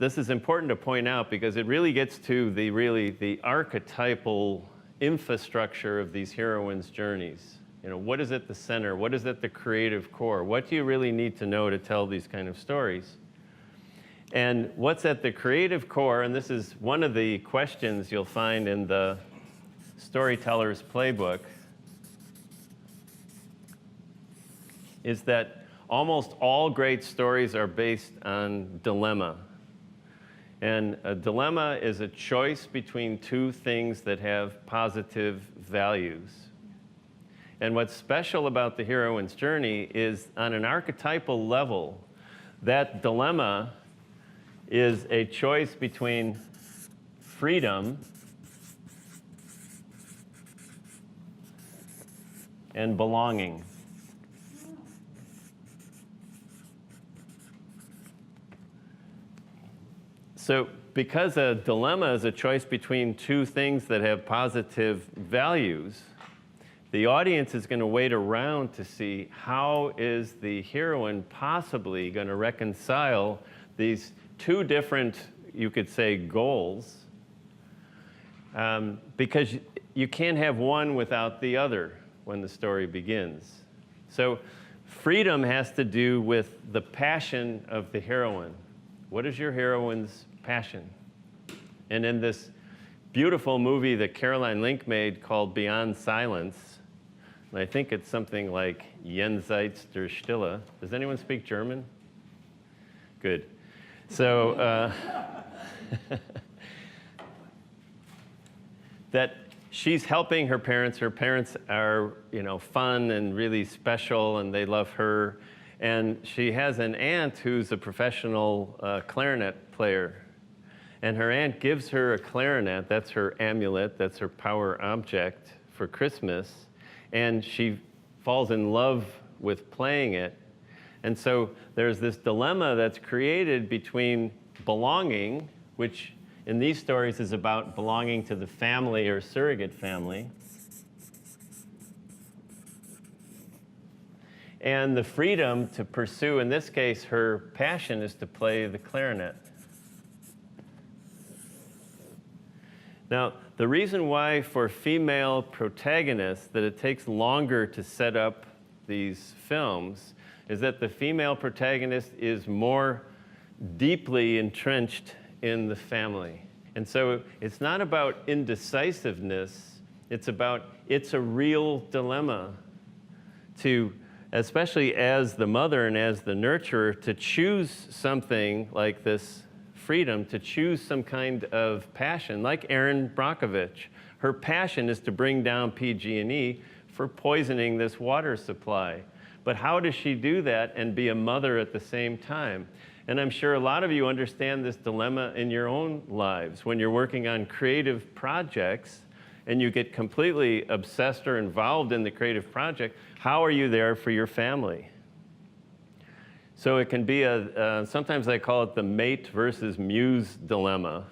this is important to point out because it really gets to the archetypal infrastructure of these heroines' journeys. You know, what is at the center? What is at the creative core? What do you really need to know to tell these kind of stories? And what's at the creative core, and this is one of the questions you'll find in the Storyteller's Playbook, is that almost all great stories are based on dilemma. And a dilemma is a choice between two things that have positive values. And what's special about the heroine's journey is, on an archetypal level, that dilemma is a choice between freedom and belonging. So because a dilemma is a choice between two things that have positive values, the audience is going to wait around to see how is the heroine possibly going to reconcile these two different, you could say, goals, because you can't have one without the other when the story begins. So freedom has to do with the passion of the heroine. What is your heroine's passion? And in this beautiful movie that Caroline Link made called Beyond Silence, and I think it's something like Jenseits der Stille. Does anyone speak German? Good. So that she's helping her parents. Her parents are, you know, fun and really special, and they love her. And she has an aunt who's a professional clarinet player. And her aunt gives her a clarinet. That's her amulet. That's her power object for Christmas. And she falls in love with playing it. And so there's this dilemma that's created between belonging, which in these stories is about belonging to the family or surrogate family, and the freedom to pursue, in this case, her passion is to play the clarinet. Now, the reason why for female protagonists that it takes longer to set up these films is that the female protagonist is more deeply entrenched in the family. And so it's not about indecisiveness, it's a real dilemma to, especially as the mother and as the nurturer, to choose something like this freedom, to choose some kind of passion, like Erin Brockovich. Her passion is to bring down PG&E for poisoning this water supply. But how does she do that and be a mother at the same time? And I'm sure a lot of you understand this dilemma in your own lives. When you're working on creative projects and you get completely obsessed or involved in the creative project, how are you there for your family? So it can be sometimes I call it the mate versus muse dilemma.